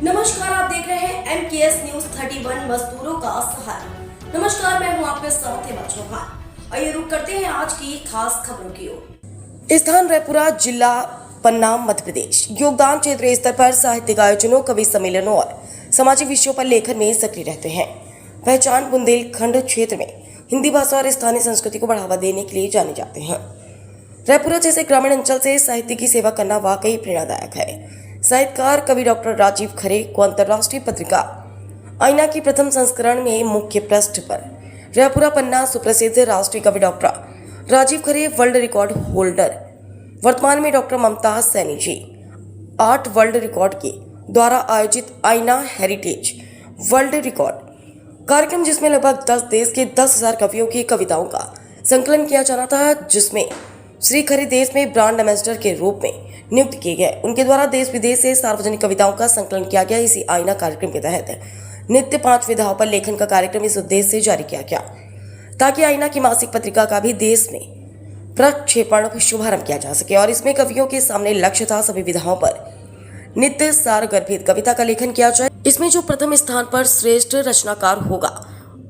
नमस्कार, आप देख रहे हैं MKS न्यूज 31 मजदूरों का सहारा। नमस्कार, मैं हूं आपके साथ हिमा चौहान। आइए रुक करते हैं आज की खास खबरों की ओर। स्थान रायपुरा, जिला पन्ना, मध्य प्रदेश। योगदान क्षेत्रीय स्तर पर साहित्यिक आयोजनों, कवि सम्मेलनों और सामाजिक विषयों पर लेखन में सक्रिय रहते हैं। पहचान बुंदेलखंड क्षेत्र में हिंदी भाषा और स्थानीय संस्कृति को बढ़ावा देने के लिए जाने जाते हैं। रायपुरा जैसे ग्रामीण अंचल से साहित्य की सेवा करना वाकई प्रेरणादायक है। साहित्यकार कवि डॉक्टर राजीव खरे को अंतर्राष्ट्रीय पत्रिका आईना की प्रथम संस्करण में मुख्य पृष्ठ पर रायपुरा पन्ना सुप्रसिद्ध राष्ट्रीय कवि डॉक्टर राजीव खरे वर्ल्ड रिकॉर्ड होल्डर, वर्तमान में doctor Mumtaz Saini ji art world record के द्वारा आयोजित आईना हेरिटेज वर्ल्ड रिकॉर्ड कार्यक्रम, जिसमें लगभग 10 देश के 10,000 कवियों की कविताओं का संकलन किया जाना था, जिसमें श्री खरे देश में ब्रांड एम्बेसडर के रूप में नियुक्त किए गए। उनके द्वारा देश विदेश से सार्वजनिक कविताओं का संकलन किया गया। इसी आईना कार्यक्रम के तहत नित्य 5 विधाओं पर लेखन का कार्यक्रम इस उद्देश्य से जारी किया गया ताकि आईना की मासिक पत्रिका का भी देश में प्रक्षेपण शुभारंभ किया जा सके। और इसमें कवियों के सामने लक्ष्य था सभी विधाओं पर नित्य सारगर्भित कविता का लेखन किया जाए। इसमें जो प्रथम स्थान पर श्रेष्ठ रचनाकार होगा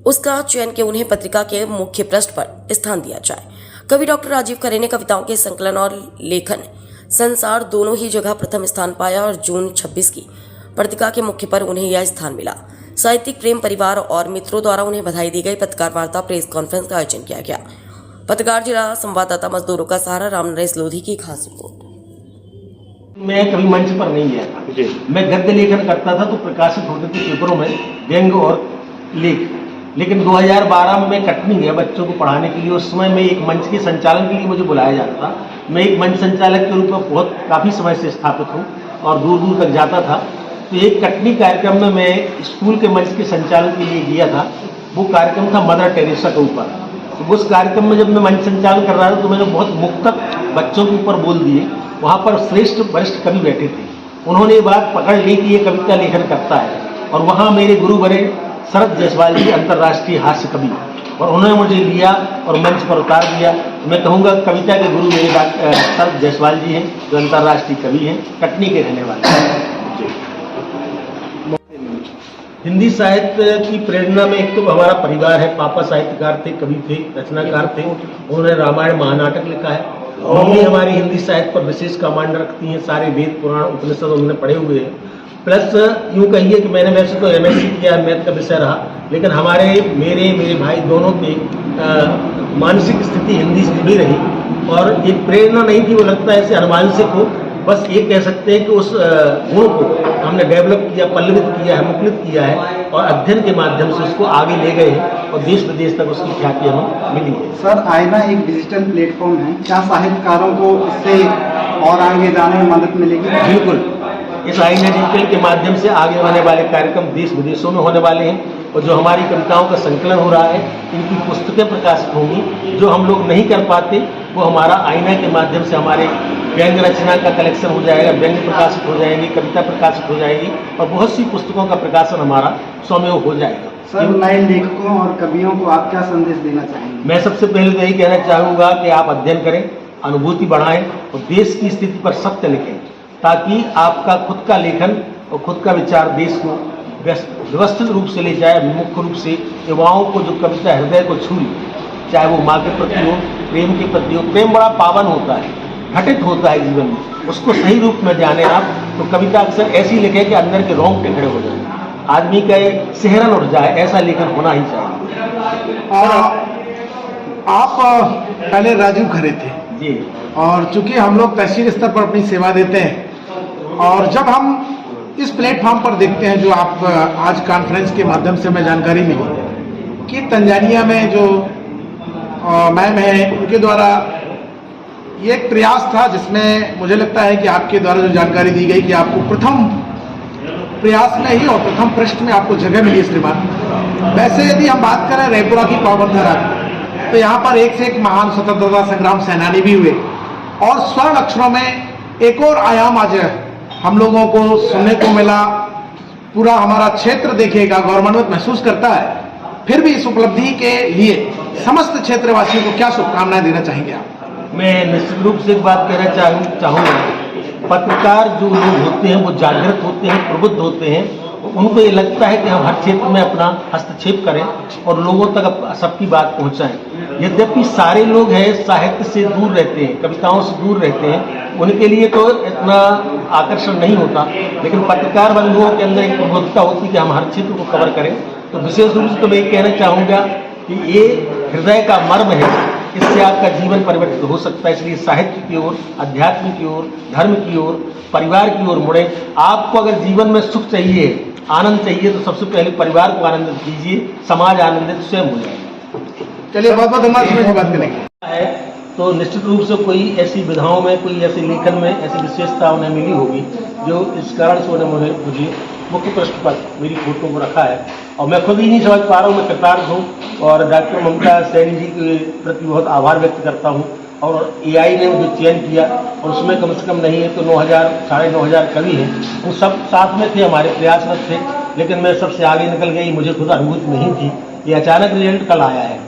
उसका चयन के उन्हें पत्रिका के मुख्य पृष्ठ पर स्थान दिया जाए। कवि डॉक्टर राजीव खरे ने कविताओं के संकलन और लेखन संसार दोनों ही जगह प्रथम स्थान पाया और जून 26 की पत्रिका के मुख्य पर उन्हें यह स्थान मिला। साहित्यिक प्रेम, परिवार और मित्रों द्वारा उन्हें बधाई दी गई। पत्रकार वार्ता, प्रेस कॉन्फ्रेंस का आयोजन किया गया। पत्रकार जिला संवाददाता मजदूरों का सहारा, राम नरेश लोधी की खास रिपोर्ट। मैं कभी मंच पर नहीं गया था। मैं गद्य लेखन करता था तो प्रकाशित होते थे पेपरों में व्यंग और लेख। लेकिन 2012 में मैं कटनी गया बच्चों को पढ़ाने के लिए। उस समय मैं एक मंच के संचालन के लिए मुझे बुलाया जाता था। मैं एक मंच संचालक के रूप में काफ़ी समय से स्थापित हूँ और दूर दूर तक जाता था। तो एक कटनी कार्यक्रम में मैं स्कूल के मंच के संचालन के लिए गया था। वो कार्यक्रम था मदर टेरेसा के ऊपर। तो उस कार्यक्रम में जब मैं मंच संचालन कर रहा था तो मैंने बहुत मुक्तक बच्चों के ऊपर बोल दिए। वहाँ पर श्रेष्ठ वरिष्ठ कवि बैठे थे। उन्होंने ये बात पकड़ ली कि ये कविता लेखन करता है। और वहाँ मेरे गुरु बने शरद जायसवाल जी, अंतर्राष्ट्रीय हास्य कवि, और उन्होंने मुझे लिया और मंच पर उतार दिया। मैं कहूँगा कविता के गुरु मेरे शरद जायसवाल जी हैं, जो अंतर्राष्ट्रीय कवि हैं, कटनी के रहने वाले हैं। हिंदी साहित्य की प्रेरणा में एक तो हमारा परिवार है। पापा साहित्यकार थे, कवि थे, रचनाकार थे। उन्होंने रामायण महानाटक लिखा है। मम्मी हमारी हिंदी साहित्य पर विशेष कमांड रखती हैं। सारे वेद पुराण उपनिषद उन्होंने पढ़े हुए हैं। प्लस यूँ कहिए कि मैंने वैसे तो MSc किया, मैथ का विषय रहा, लेकिन मेरे भाई दोनों की मानसिक स्थिति हिंदी से जुड़ी रही। और एक प्रेरणा नहीं थी, वो लगता है ऐसे अनुवांशिक हो। बस ये कह सकते हैं कि उस गुण को हमने डेवलप किया, पल्लवित किया है, मुकुलित किया है और अध्ययन के माध्यम से उसको आगे ले गए हैं और देश विदेश तक उसकी ख्याति हमें मिली है। सर, आईना एक डिजिटल प्लेटफॉर्म है, क्या साहित्यकारों को इससे और आगे जाने में मदद मिलेगी? बिल्कुल। इस आईना डिजिटल के माध्यम से आगे होने वाले कार्यक्रम देश विदेशों में होने वाले हैं। और जो हमारी कविताओं का संकलन हो रहा है, इनकी पुस्तकें प्रकाशित होंगी। जो हम लोग नहीं कर पाते वो हमारा आईना के माध्यम से हमारे व्यंग रचना का कलेक्शन हो जाएगा, व्यंग प्रकाशित हो जाएंगे, कविता प्रकाशित हो जाएगी और बहुत सी पुस्तकों का प्रकाशन हमारा स्वमेव हो जाएगा। सर, नए लेखकों और कवियों को आप क्या संदेश देना चाहेंगे? मैं सबसे पहले तो यही कहना चाहूँगा कि आप अध्ययन करें, अनुभूति बढ़ाएं और देश की स्थिति पर सत्य लिखें, ताकि आपका खुद का लेखन और खुद का विचार देश को व्यवस्थित रूप से ले जाए। मुख्य रूप से युवाओं को जो कविता हृदय को छूई, चाहे वो माँ के प्रति हो, प्रेम के प्रति हो। प्रेम बड़ा पावन होता है, घटित होता है जीवन में, उसको सही रूप में जाने आप तो कविता अक्सर ऐसी लिखे कि अंदर के रोंगटे खड़े हो जाए, आदमी का सिहरन उठ जाए। ऐसा लेखन होना ही चाहिए। आप पहले राजीव खरे थे जी, और चूंकि हम लोग तहसील स्तर पर अपनी सेवा देते हैं और जब हम इस प्लेटफॉर्म पर देखते हैं जो आप आज कॉन्फ्रेंस के माध्यम से हमें जानकारी मिली कि तंजानिया में जो मैम है, उनके द्वारा ये एक प्रयास था जिसमें मुझे लगता है कि आपके द्वारा जो जानकारी दी गई कि आपको प्रथम प्रयास में ही और प्रथम पृष्ठ में आपको जगह मिली श्रीमान। वैसे यदि हम बात करें रायपुरा की पावन धरा तो यहाँ पर एक से एक महान स्वतंत्रता संग्राम सेनानी भी हुए और स्वर्ण अक्षरों में एक और आयाम आज हम लोगों को सुनने को मिला। पूरा हमारा क्षेत्र देखिएगा गौरवान्वित महसूस करता है। फिर भी इस उपलब्धि के लिए समस्त क्षेत्रवासियों को क्या शुभकामनाएं देना चाहेंगे आप? मैं निश्चित रूप से एक बात कहना चाहूँगा पत्रकार जो लोग होते हैं वो जागृत होते हैं, प्रबुद्ध होते हैं, उनको ये लगता है कि हम हर क्षेत्र में अपना हस्तक्षेप करें और लोगों तक सबकी बात पहुंचाएं। यद्यपि सारे लोग हैं साहित्य से दूर रहते हैं, कविताओं से दूर रहते हैं, उनके लिए तो इतना आकर्षण नहीं होता, लेकिन पत्रकार बंधुओं के अंदर एक प्रबुद्धता होती है कि हम हर क्षेत्र को कवर करें। तो विशेष रूप से तो मैं ये कहना चाहूँगा कि ये हृदय का मर्म है, इससे आपका जीवन परिवर्तित हो सकता है। इसलिए साहित्य की ओर, अध्यात्म की ओर, धर्म की ओर, परिवार की ओर मुड़े। आपको अगर जीवन में सुख चाहिए, आनंद चाहिए, तो सबसे पहले परिवार को आनंदित कीजिए, समाज आनंदित स्वयं हो जाएगा। चलिए बहुत बहुत हमारे समय की बात करेंगे है तो निश्चित रूप से कोई ऐसी विधाओं में, कोई ऐसे लेखन में ऐसी विशेषता उन्हें मिली होगी जो इस कारण से उन्हें मुझे मुख्य पृष्ठ पर मेरी फोटो को रखा है। और मैं खुद ही नहीं समझ पा रहा हूँ, मैं कृतार्थ हूँ और डॉक्टर ममता सैनी जी के प्रति बहुत आभार व्यक्त करता हूँ। और AI ने जो चयन किया और उसमें कम से कम नहीं है तो 9,000 साढ़े 9,000 कवि हैं, वो सब साथ में थे, हमारे प्रयासरत थे, लेकिन मैं सबसे आगे निकल गई, मुझे खुद अनुभूति नहीं थी। ये अचानक रिजल्ट कल आया है।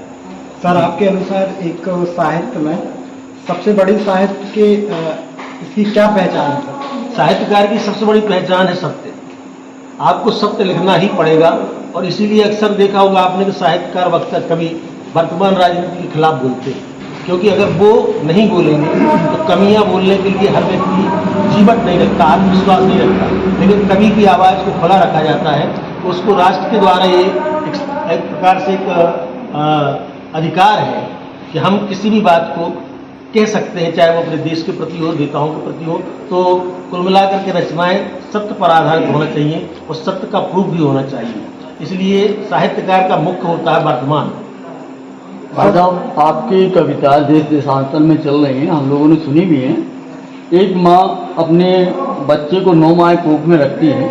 सर, आपके अनुसार एक साहित्य में सबसे बड़ी साहित्य के इसकी क्या पहचान है? साहित्यकार की सबसे बड़ी पहचान है सत्य। आपको सत्य लिखना ही पड़ेगा और इसीलिए अक्सर देखा होगा आपने कि साहित्यकार वक्ता कभी वर्तमान राजनीति के खिलाफ बोलते हैं, क्योंकि अगर वो नहीं बोलेंगे तो कमियां बोलने के लिए हर व्यक्ति जीवट नहीं रखता, आत्मविश्वास नहीं रखता। लेकिन कवि की आवाज़ को खुला रखा जाता है तो उसको राष्ट्र के द्वारा ये एक प्रकार से एक अधिकार है कि हम किसी भी बात को कह सकते हैं, चाहे वो अपने देश के प्रति हो, नेताओं के प्रति हो। तो कुल मिलाकर के रचनाएं सत्य पर आधारित होना चाहिए और सत्य का प्रूफ भी होना चाहिए। इसलिए साहित्यकार का मुख्य होता है वर्तमान। भाई साहब, आपकी कविता देश देशांतर में चल रही हैं, हम लोगों ने सुनी भी है। एक माँ अपने बच्चे को 9 माह कोख में रखती है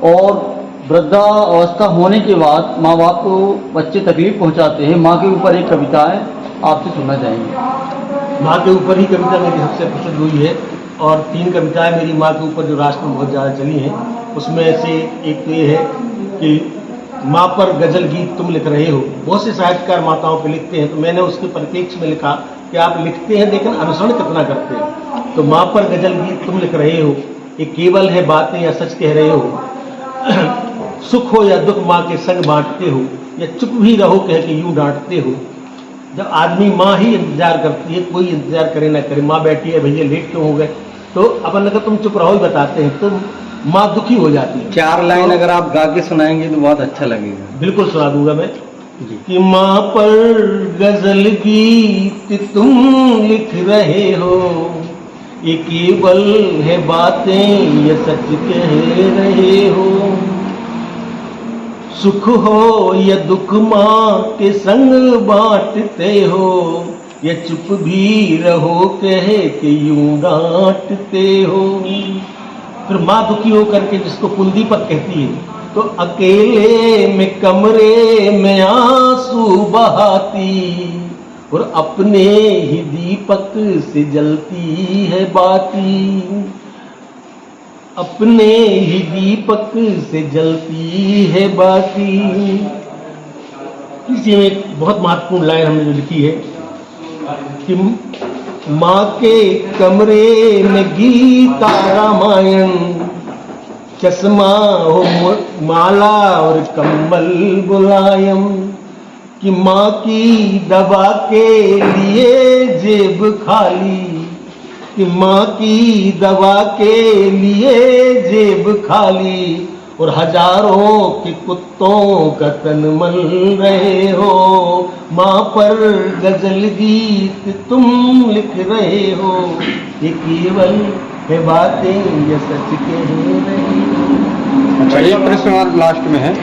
और वृद्धावस्था होने के बाद माँ बाप को बच्चे तकलीफ पहुँचाते हैं। माँ के ऊपर एक कविता है, आपसे सुनना चाहेंगे। माँ के ऊपर ही कविता मेरी सबसे प्रसिद्ध हुई है और 3 कविताएं मेरी माँ के ऊपर जो राष्ट्र में बहुत ज़्यादा चली हैं, उसमें से एक तो ये है कि माँ पर गजल गीत तुम लिख रहे हो। बहुत से साहित्यकार माताओं पर लिखते हैं, तो मैंने उसके परिप्रेक्ष्य में लिखा कि आप लिखते हैं लेकिन अनुसरण कितना करते हैं। तो माँ पर गजल गीत तुम लिख रहे हो, ये केवल है बातें या सच कह रहे हो। सुख हो या दुख माँ के संग बांटते हो, या चुप भी रहो कह के यूं डांटते हो। जब आदमी माँ ही इंतजार करती है, कोई इंतजार करे ना करे, माँ बैठी है भैया लेट क्यों हो गए, तो अपन लगा तुम चुप रहो ही बताते हैं, तो माँ दुखी हो जाती है। 4 लाइन अगर आप गा के सुनाएंगे तो बहुत अच्छा लगेगा। बिल्कुल सुना दूंगा मैं कि माँ पर गजल गीत तुम लिख रहे हो, ये केवल है बातें ये सच कह रहे हो। सुख हो या दुख माँ के संग बांटते हो, या चुप भी रहो कहे कि यूं डांटते हो। फिर माँ दुखी होकर के जिसको कुलदीपक कहती है, तो अकेले में कमरे में आंसू बहाती और अपने ही दीपक से जलती है बाती, अपने ही दीपक से जलती है बाती। इसी में एक बहुत महत्वपूर्ण लाइन हमने जो लिखी है कि माँ के कमरे में गीता रामायण, चश्मा हो माला और कम्बल मुलायम, कि माँ की दवा के लिए जेब खाली, कि माँ की दवा के लिए जेब खाली, और हजारों के कुत्तों का तन मल रहे हो। माँ पर गजल गीत तुम लिख रहे हो, ये केवल है बातें ये सच कह रहे हो। अच्छा, एक प्रश्न और लास्ट में है।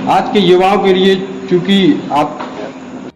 आज के युवाओं के लिए, चूंकि आप